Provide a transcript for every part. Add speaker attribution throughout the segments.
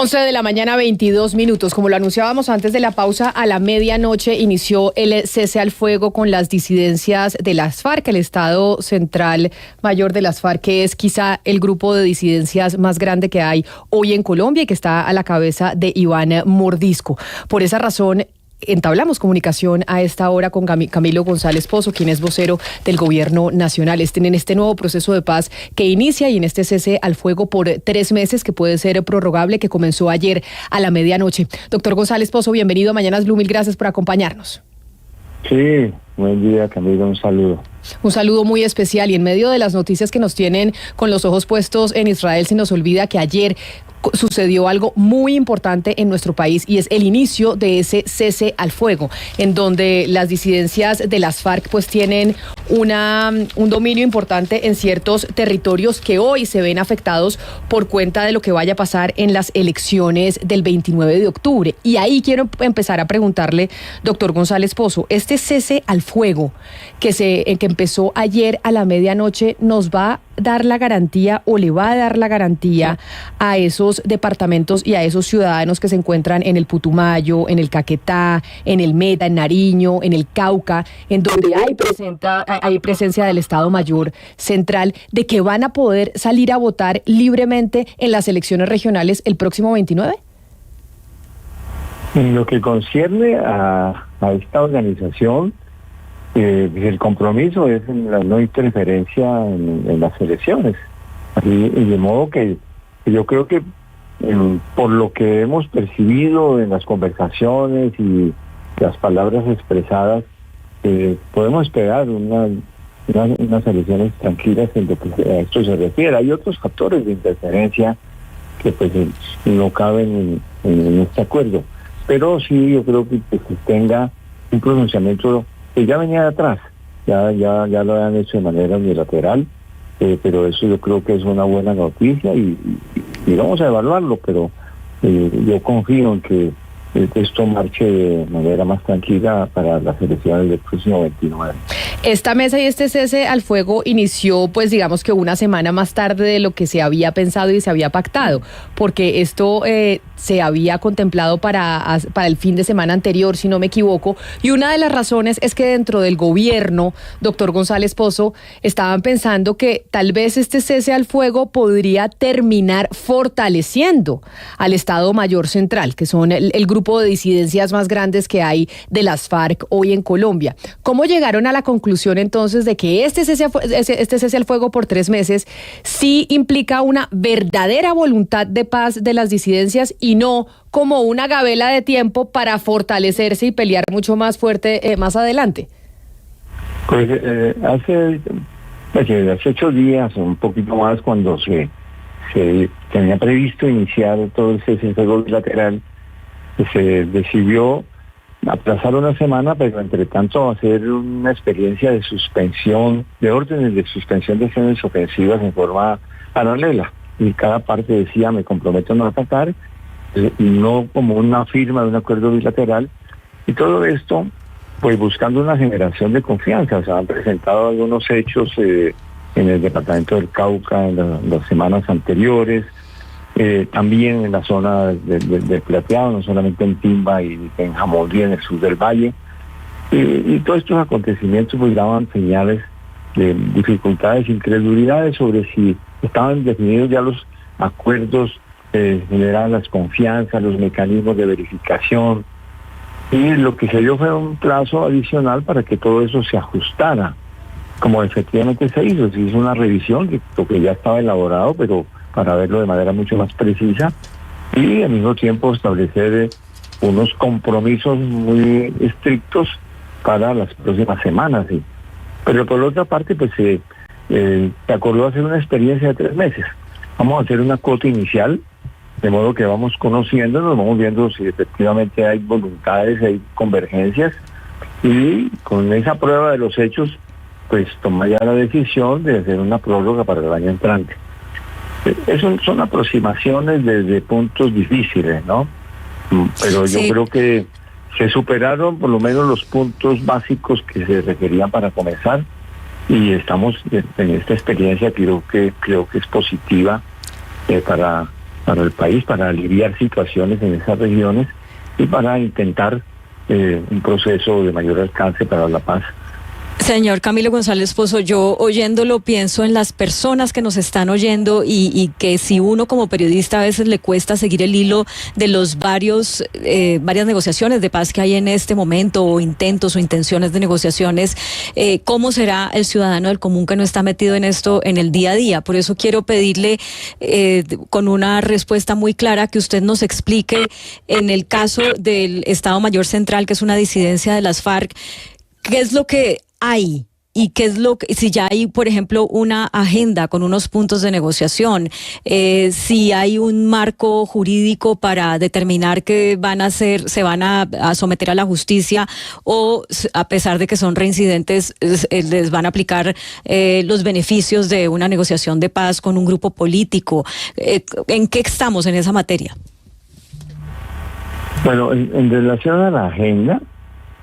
Speaker 1: 11 de la mañana, 22 minutos. Como lo anunciábamos antes de la pausa, a la medianoche inició el cese al fuego con las disidencias de las FARC, el Estado Central Mayor de las FARC, que es quizá el grupo de disidencias más grande que hay hoy en Colombia y que está a la cabeza de Iván Mordisco. Por esa razón, entablamos comunicación a esta hora con Camilo González Pozo, quien es vocero del Gobierno Nacional. En este nuevo proceso de paz que inicia y en este cese al fuego por 3 meses que puede ser prorrogable, que comenzó ayer a la medianoche. Doctor González Pozo, bienvenido a Mañanas Blue, mil gracias por acompañarnos.
Speaker 2: Sí, buen día, Camilo, un saludo.
Speaker 1: Un saludo muy especial, y en medio de las noticias que nos tienen con los ojos puestos en Israel, se nos olvida que ayer sucedió algo muy importante en nuestro país, y es el inicio de ese cese al fuego, en donde las disidencias de las FARC pues tienen un dominio importante en ciertos territorios que hoy se ven afectados por cuenta de lo que vaya a pasar en las elecciones del 29 de octubre. Y ahí quiero empezar a preguntarle, doctor González Pozo, este cese al fuego que empezó ayer a la medianoche, ¿nos va a dar la garantía o le va a dar la garantía a esos departamentos y a esos ciudadanos que se encuentran en el Putumayo, en el Caquetá, en el Meta, en Nariño, en el Cauca, en donde hay presencia del Estado Mayor Central, de que van a poder salir a votar libremente en las elecciones regionales el próximo 29?
Speaker 2: En lo que concierne a esta organización, el compromiso es en la no interferencia en las elecciones. Y de modo que yo creo que por lo que hemos percibido en las conversaciones y las palabras expresadas, podemos esperar unas elecciones tranquilas en lo que a esto se refiere. Hay otros factores de interferencia que pues no caben en este acuerdo, pero sí yo creo que se tenga un pronunciamiento que ya venía de atrás, ya lo habían hecho de manera unilateral, pero eso yo creo que es una buena noticia y vamos a evaluarlo, pero yo confío en que esto marche de manera más tranquila para las elecciones del próximo 29.
Speaker 1: Esta mesa y este cese al fuego inició, pues digamos que una semana más tarde de lo que se había pensado y se había pactado, porque esto se había contemplado para el fin de semana anterior, si no me equivoco, y una de las razones es que dentro del gobierno, doctor González Pozo, estaban pensando que tal vez este cese al fuego podría terminar fortaleciendo al Estado Mayor Central, que son el grupo de disidencias más grandes que hay de las FARC hoy en Colombia. ¿Cómo llegaron a la conclusión entonces de que este cese al fuego por 3 meses sí implica una verdadera voluntad de paz de las disidencias y no como una gabela de tiempo para fortalecerse y pelear mucho más fuerte más adelante?
Speaker 2: Pues hace 8 días, un poquito más, cuando se tenía previsto iniciar todo el cese al fuego bilateral, se decidió aplazar una semana, pero entre tanto hacer una experiencia de suspensión, de órdenes de suspensión de acciones ofensivas en forma paralela. Y cada parte decía, me comprometo a no atacar, no como una firma de un acuerdo bilateral. Y todo esto, pues buscando una generación de confianza. Se han presentado algunos hechos en el departamento del Cauca en las semanas anteriores, también en la zona del Plateado, no solamente en Timba y en Jamondí, en el sur del valle, y todos estos acontecimientos pues daban señales de dificultades, incredulidades sobre si estaban definidos ya los acuerdos, generaban las confianzas, los mecanismos de verificación, y lo que se dio fue un plazo adicional para que todo eso se ajustara, como efectivamente se hizo una revisión de lo que ya estaba elaborado, pero para verlo de manera mucho más precisa y al mismo tiempo establecer unos compromisos muy estrictos para las próximas semanas. ¿Sí? Pero por otra parte, pues se acordó hacer una experiencia de 3 meses. Vamos a hacer una cuota inicial, de modo que vamos conociéndonos, vamos viendo si efectivamente hay voluntades, hay convergencias, y con esa prueba de los hechos, pues tomar ya la decisión de hacer una prórroga para el año entrante. Eso son aproximaciones desde puntos difíciles, ¿no? Pero yo creo que se superaron por lo menos los puntos básicos que se requerían para comenzar, y estamos en esta experiencia que creo que es positiva para el país, para aliviar situaciones en esas regiones y para intentar un proceso de mayor alcance para la paz.
Speaker 3: Señor Camilo González Pozo, yo oyéndolo pienso en las personas que nos están oyendo y que si uno como periodista a veces le cuesta seguir el hilo de los varias negociaciones de paz que hay en este momento, o intentos o intenciones de negociaciones, ¿cómo será el ciudadano del común que no está metido en esto en el día a día? Por eso quiero pedirle con una respuesta muy clara que usted nos explique en el caso del Estado Mayor Central, que es una disidencia de las FARC, ¿qué es lo que hay? ¿Y qué es lo que, si ya hay, por ejemplo, una agenda con unos puntos de negociación, si hay un marco jurídico para determinar que se van a someter a la justicia, o a pesar de que son reincidentes, les van a aplicar los beneficios de una negociación de paz con un grupo político? ¿En qué estamos en esa materia?
Speaker 2: Bueno, en relación a la agenda,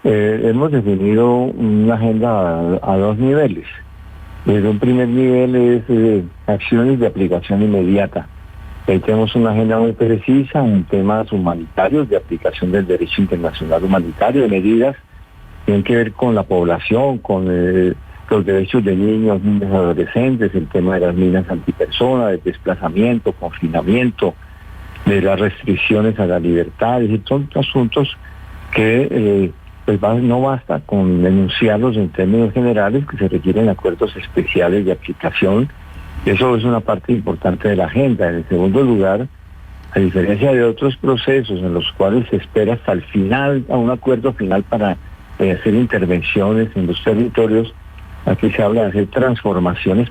Speaker 2: hemos definido una agenda a dos niveles. Un primer nivel es acciones de aplicación inmediata. Ahí tenemos una agenda muy precisa en temas humanitarios, de aplicación del derecho internacional humanitario, de medidas que tienen que ver con la población, con los derechos de niños, niñas y adolescentes, el tema de las minas antipersona, del desplazamiento, confinamiento, de las restricciones a la libertad. Es decir, son asuntos que no basta con enunciarlos en términos generales, que se requieren acuerdos especiales de aplicación. Eso es una parte importante de la agenda. En el segundo lugar, a diferencia de otros procesos en los cuales se espera hasta el final, a un acuerdo final para hacer intervenciones en los territorios, aquí se habla de hacer transformaciones,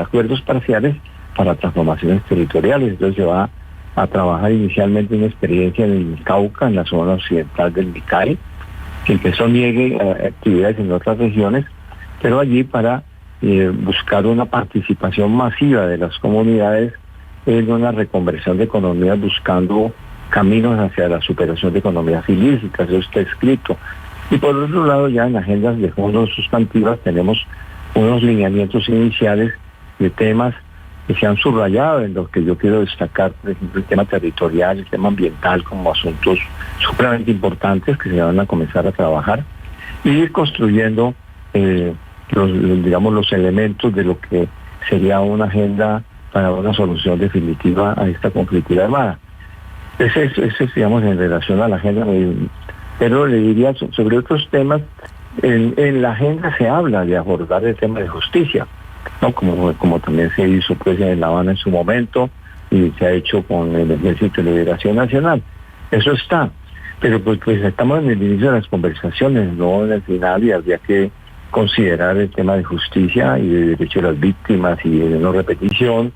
Speaker 2: acuerdos parciales para transformaciones territoriales. Entonces se va a trabajar inicialmente una experiencia en el Cauca, en la zona occidental del Micay, que empezó niegue actividades en otras regiones, pero allí para buscar una participación masiva de las comunidades en una reconversión de economías, buscando caminos hacia la superación de economías ilícitas. Eso está escrito. Y por otro lado, ya en agendas de fondos sustantivas tenemos unos lineamientos iniciales de temas que se han subrayado, en los que yo quiero destacar, por ejemplo, el tema territorial, el tema ambiental, como asuntos supremamente importantes que se van a comenzar a trabajar, y ir construyendo los elementos de lo que sería una agenda para una solución definitiva a esta conflictividad armada. Ese es, digamos, en relación a la agenda, pero le diría sobre otros temas. En la agenda se habla de abordar el tema de justicia, ¿no? Como también se hizo pues en La Habana en su momento, y se ha hecho con el Ejército de Liberación Nacional. Eso está, pero pues estamos en el inicio de las conversaciones, no en el final, y habría que considerar el tema de justicia y de derecho de las víctimas y de no repetición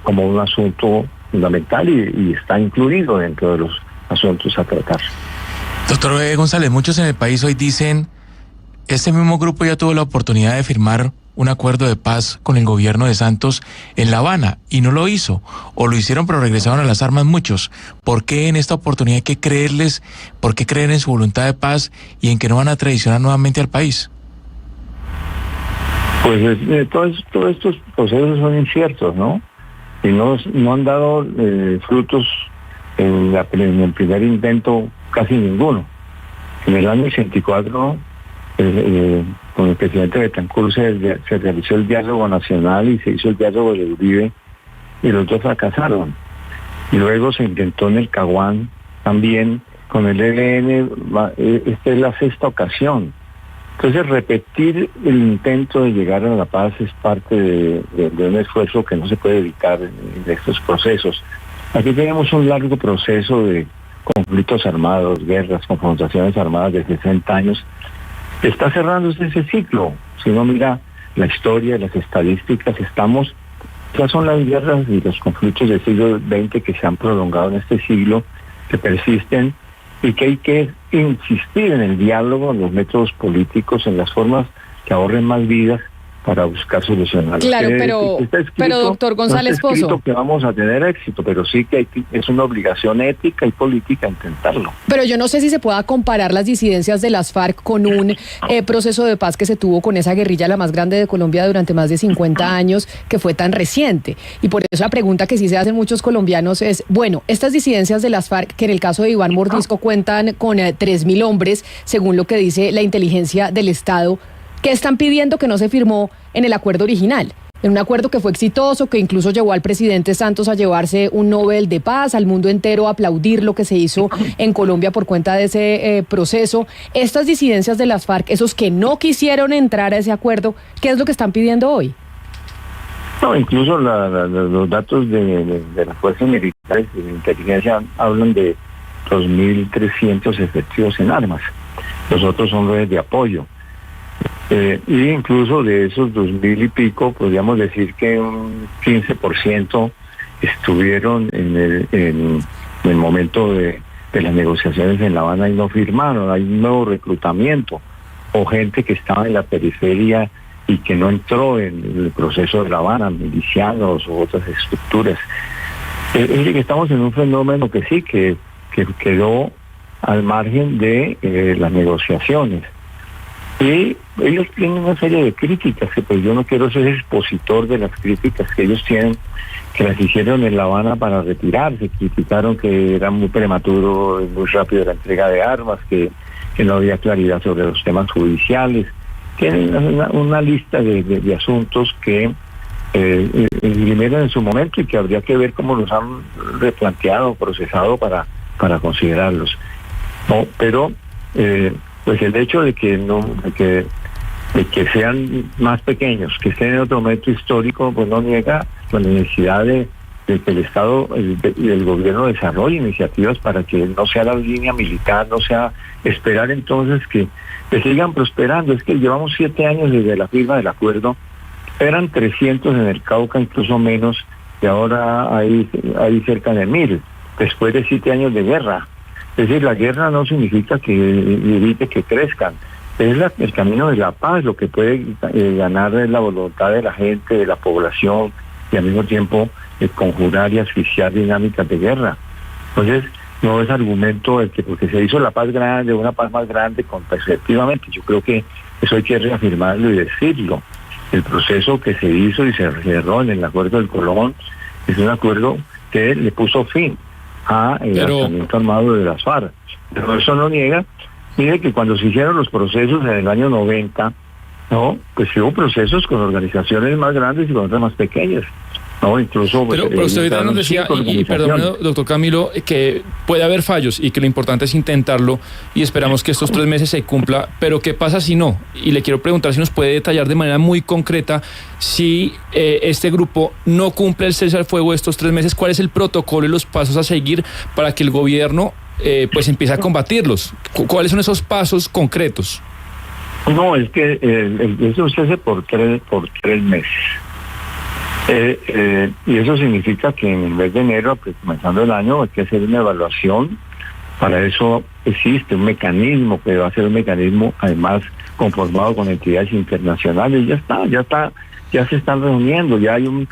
Speaker 2: como un asunto fundamental, y está incluido dentro de los asuntos a tratar.
Speaker 4: Doctor González, muchos en el país hoy dicen, este mismo grupo ya tuvo la oportunidad de firmar un acuerdo de paz con el gobierno de Santos en La Habana y no lo hizo, o lo hicieron pero regresaron a las armas muchos. ¿Por qué en esta oportunidad hay que creerles? ¿Por qué creer en su voluntad de paz y en que no van a traicionar nuevamente al país?
Speaker 2: Pues todos estos procesos son inciertos, ¿no? Y no han dado frutos en el primer intento, casi ninguno. En el año 84, con el presidente Betancur se realizó el diálogo nacional y se hizo el diálogo de Uribe, y los dos fracasaron. Y luego se intentó en el Caguán también con el ELN. Esta es la sexta ocasión. Entonces, repetir el intento de llegar a la paz es parte de un esfuerzo que no se puede evitar en estos procesos. Aquí tenemos un largo proceso de conflictos armados, guerras, confrontaciones armadas de 60 años. Está cerrándose ese ciclo. Si uno mira la historia, las estadísticas, esas son las guerras y los conflictos del siglo XX que se han prolongado en este siglo, que persisten, y que hay que insistir en el diálogo, en los métodos políticos, en las formas que ahorren más vidas, para buscar solucionarlo.
Speaker 1: Claro, pero doctor González
Speaker 2: no está escrito
Speaker 1: Pozo,
Speaker 2: que vamos a tener éxito, pero sí que es una obligación ética y política intentarlo.
Speaker 1: pero yo no sé si se pueda comparar las disidencias de las FARC con un proceso de paz que se tuvo con esa guerrilla, la más grande de Colombia durante más de 50 años, que fue tan reciente. Y por eso la pregunta que sí se hacen muchos colombianos es, bueno, estas disidencias de las FARC, que en el caso de Iván Mordisco cuentan con 3.000 hombres, según lo que dice la inteligencia del Estado, ¿qué están pidiendo que no se firmó en el acuerdo original? En un acuerdo que fue exitoso, que incluso llevó al presidente Santos a llevarse un Nobel de Paz, al mundo entero a aplaudir lo que se hizo en Colombia por cuenta de ese proceso. Estas disidencias de las FARC, esos que no quisieron entrar a ese acuerdo, ¿qué es lo que están pidiendo hoy?
Speaker 2: No, incluso los datos de las fuerzas militares y de inteligencia hablan de 2.300 efectivos en armas. Los otros son redes de apoyo. Y incluso de esos 2.000 y pico, podríamos decir que un 15% estuvieron en el momento de las negociaciones en La Habana y no firmaron. Hay un nuevo reclutamiento o gente que estaba en la periferia y que no entró en el proceso de La Habana, milicianos u otras estructuras. Es decir, que estamos en un fenómeno que sí, que quedó al margen de las negociaciones. Y ellos tienen una serie de críticas, que pues yo no quiero ser expositor de las críticas que ellos tienen, que las hicieron en La Habana para retirarse. Criticaron que era muy prematuro y muy rápido la entrega de armas, que no había claridad sobre los temas judiciales. Tienen una lista de asuntos que eliminan en su momento y que habría que ver cómo los han replanteado, procesado para considerarlos. No, pero pues el hecho de que sean más pequeños, que estén en otro momento histórico, pues no niega la necesidad de que el Estado y el gobierno desarrolle iniciativas para que no sea la línea militar, no sea esperar entonces que sigan prosperando. Es que llevamos 7 años desde la firma del acuerdo, eran 300 en el Cauca, incluso menos, y ahora hay cerca de 1.000, después de 7 años de guerra. Es decir, la guerra no significa que evite que crezcan. Es el camino de la paz lo que puede ganar la voluntad de la gente, de la población, y al mismo tiempo conjurar y asfixiar dinámicas de guerra. Entonces, no es argumento el que porque se hizo la paz grande, una paz más grande, efectivamente, yo creo que eso hay que reafirmarlo y decirlo. El proceso que se hizo y se cerró en el acuerdo del Colón es un acuerdo que le puso fin el lanzamiento armado de las FARC. Pero eso no niega, mire que cuando se hicieron los procesos en el año 90, ¿no? Pues hubo procesos con organizaciones más grandes y con otras más pequeñas. No, incluso
Speaker 5: pero usted ahorita nos decía, y perdón, doctor Camilo, que puede haber fallos y que lo importante es intentarlo y esperamos que estos 3 meses se cumpla, pero ¿qué pasa si no? Y le quiero preguntar si nos puede detallar de manera muy concreta si este grupo no cumple el cese al fuego estos 3 meses, ¿cuál es el protocolo y los pasos a seguir para que el gobierno pues empiece a combatirlos? ¿Cuáles son esos pasos concretos?
Speaker 2: No, es que eso se hace por 3 meses. Y eso significa que en el mes de enero, pues, comenzando el año, hay que hacer una evaluación. Para eso existe un mecanismo que va a ser un mecanismo además conformado con entidades internacionales. Ya se están reuniendo, ya hay un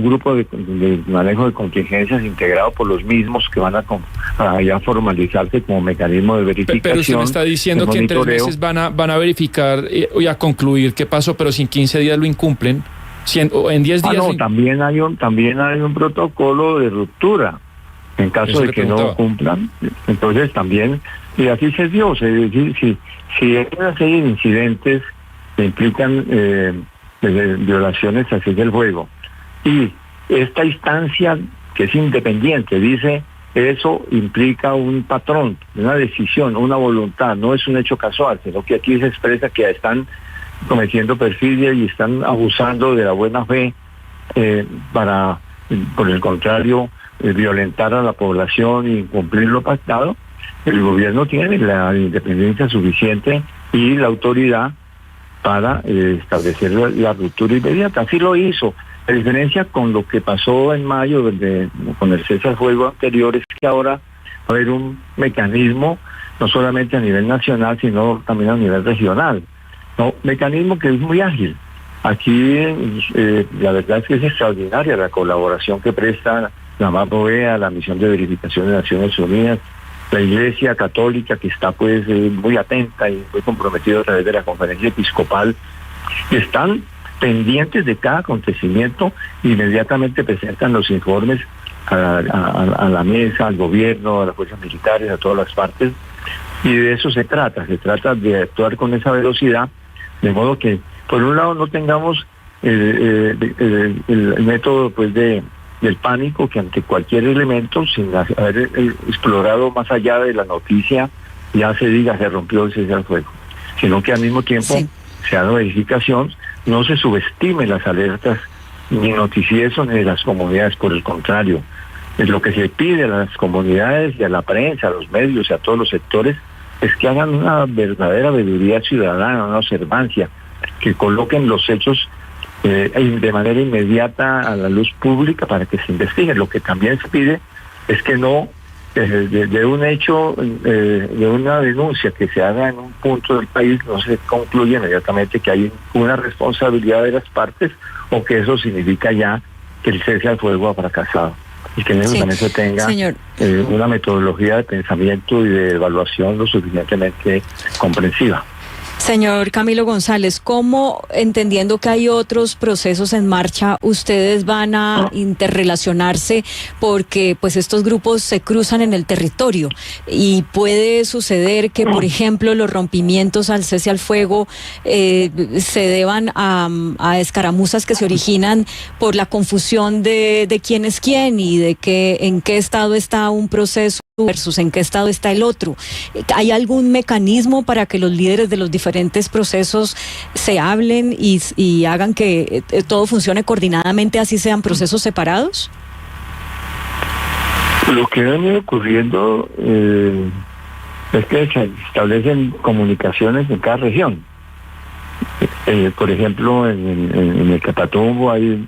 Speaker 2: grupo de manejo de contingencias integrado por los mismos que van a ya formalizarse como mecanismo de verificación.
Speaker 5: Pero usted me está diciendo que en 3 meses van a verificar y a concluir qué pasó, pero si en 15 días lo incumplen. En 10 días.
Speaker 2: No, también hay un protocolo de ruptura en caso de que no cumplan. Entonces también, y así se dio, si hay una serie de incidentes que implican violaciones así del fuego, y esta instancia que es independiente dice eso implica un patrón, una decisión, una voluntad, no es un hecho casual, sino que aquí se expresa que están cometiendo perfidia y están abusando de la buena fe para, por el contrario, violentar a la población y incumplir lo pactado. El gobierno tiene la independencia suficiente y la autoridad para establecer la ruptura inmediata. Así lo hizo. La diferencia con lo que pasó en mayo con el cese al fuego anterior es que ahora va a haber un mecanismo no solamente a nivel nacional, sino también a nivel regional. No, mecanismo que es muy ágil. Aquí la verdad es que es extraordinaria la colaboración que presta la MAPOEA, la Misión de Verificación de Naciones Unidas, la Iglesia Católica, que está pues muy atenta y muy comprometida a través de la Conferencia Episcopal, que están pendientes de cada acontecimiento, inmediatamente presentan los informes a la mesa, al gobierno, a las fuerzas militares, a todas las partes, y de eso se trata de actuar con esa velocidad, de modo que por un lado no tengamos el método pues del pánico, que ante cualquier elemento, sin haber explorado más allá de la noticia, ya se diga se rompió el cese al fuego, sino que al mismo tiempo se haga verificación, no se subestime las alertas ni noticieros ni de las comunidades, por el contrario, es lo que se pide a las comunidades y a la prensa, a los medios y a todos los sectores, es que hagan una verdadera veeduría ciudadana, una observancia, que coloquen los hechos de manera inmediata a la luz pública para que se investigue. Lo que también se pide es que no, de un hecho, de una denuncia que se haga en un punto del país, no se concluye inmediatamente que hay una responsabilidad de las partes o que eso significa ya que el cese al fuego ha fracasado. Y que también se tenga una metodología de pensamiento y de evaluación lo suficientemente comprensiva.
Speaker 3: Señor Camilo González, ¿cómo, entendiendo que hay otros procesos en marcha, ustedes van a interrelacionarse porque pues estos grupos se cruzan en el territorio y puede suceder que, por ejemplo, los rompimientos al cese al fuego se deban a escaramuzas que se originan por la confusión de quién es quién y de en qué estado está un proceso versus en qué estado está el otro? ¿Hay algún mecanismo para que los líderes de los diferentes procesos se hablen y hagan que todo funcione coordinadamente, así sean procesos separados?
Speaker 2: Lo que ha venido ocurriendo es que se establecen comunicaciones en cada región. Por ejemplo, en el Catatumbo hay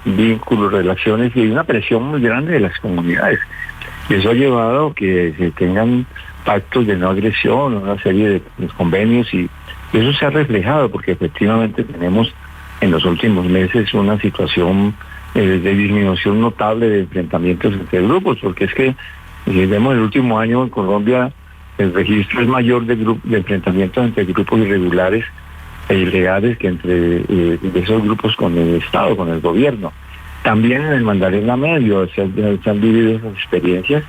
Speaker 2: vínculos, relaciones, y hay una presión muy grande de las comunidades. Y eso ha llevado a que se tengan pactos de no agresión, una serie de convenios, y eso se ha reflejado porque efectivamente tenemos en los últimos meses una situación de disminución notable de enfrentamientos entre grupos, porque es que si vemos el último año en Colombia, el registro es mayor de enfrentamientos entre grupos irregulares e ilegales que entre esos grupos con el Estado, con el gobierno. También en el Magdalena Medio se han vivido esas experiencias.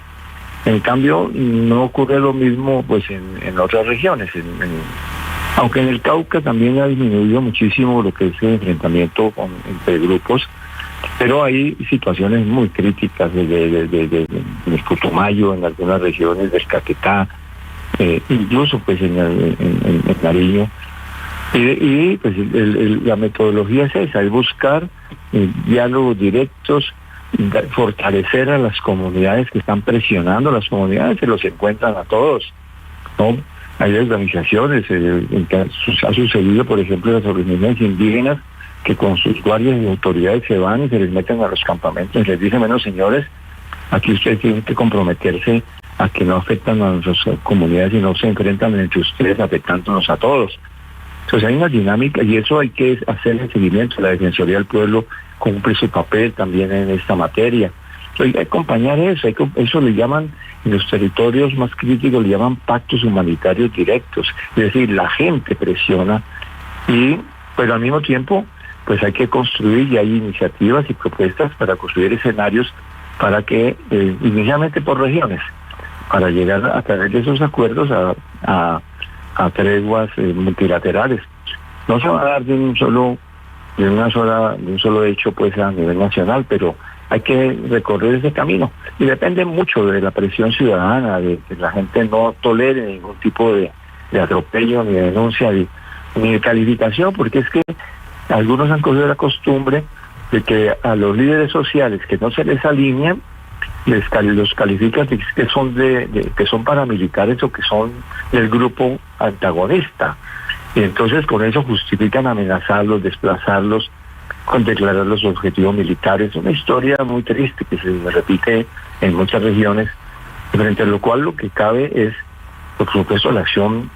Speaker 2: En cambio, no ocurre lo mismo pues en otras regiones. Aunque en el Cauca también ha disminuido muchísimo lo que es el enfrentamiento entre grupos, pero hay situaciones muy críticas de Putumayo, en algunas regiones del Caquetá, incluso pues en Nariño. Y pues la metodología es esa, es buscar diálogos directos, fortalecer a las comunidades que están presionando. Las comunidades se los encuentran a todos, ¿no? Hay organizaciones, ha sucedido, por ejemplo, las organizaciones indígenas que con sus guardias y autoridades se van y se les meten a los campamentos y les dicen, bueno, señores, aquí ustedes tienen que comprometerse a que no afectan a nuestras comunidades y no se enfrentan entre ustedes afectándonos a todos. Entonces hay una dinámica y eso hay que hacer el seguimiento. La Defensoría del Pueblo cumple su papel también en esta materia. Entonces hay que acompañar eso, eso le llaman, en los territorios más críticos le llaman pactos humanitarios directos. Es decir, la gente presiona pero al mismo tiempo pues hay que construir, y hay iniciativas y propuestas para construir escenarios para que, inicialmente por regiones, para llegar a través de esos acuerdos a treguas multilaterales. No se va a dar de un solo hecho pues a nivel nacional, pero hay que recorrer ese camino y depende mucho de la presión ciudadana, de que la gente no tolere ningún tipo de atropello, ni de denuncia, ni de calificación, porque es que algunos han cogido la costumbre de que a los líderes sociales que no se les alinean los califican de que son que son paramilitares o que son del grupo antagonista, y entonces con eso justifican amenazarlos, desplazarlos, con declarar los objetivos militares. Una historia muy triste que se repite en muchas regiones, frente a lo cual lo que cabe es, por supuesto, la acción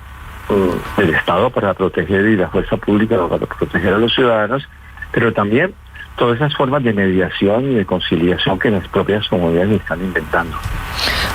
Speaker 2: del Estado para proteger y la fuerza pública para proteger a los ciudadanos, pero también todas esas formas de mediación y de conciliación que las propias comunidades están inventando.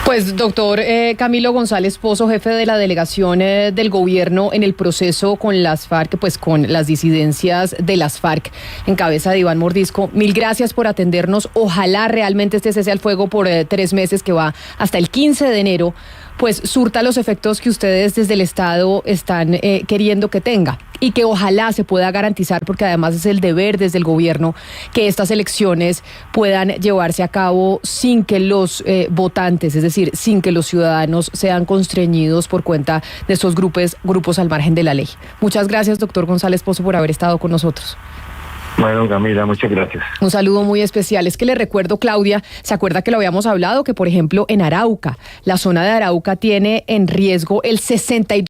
Speaker 1: Pues, doctor Camilo González Pozo, jefe de la delegación del gobierno en el proceso con las FARC, pues con las disidencias de las FARC, en cabeza de Iván Mordisco, mil gracias por atendernos. Ojalá realmente este cese al fuego por 3 meses, que va hasta el 15 de enero, pues surta los efectos que ustedes desde el Estado están queriendo que tenga, y que ojalá se pueda garantizar, porque además es el deber desde el gobierno, que estas elecciones puedan llevarse a cabo sin que los votantes, es decir, sin que los ciudadanos sean constreñidos por cuenta de estos grupos al margen de la ley. Muchas gracias, doctor González Pozo, por haber estado con nosotros.
Speaker 2: Bueno, Camila, muchas gracias.
Speaker 1: Un saludo muy especial. Es que le recuerdo, Claudia, ¿se acuerda que lo habíamos hablado? Que, por ejemplo, en Arauca, la zona de Arauca tiene en riesgo el 62%.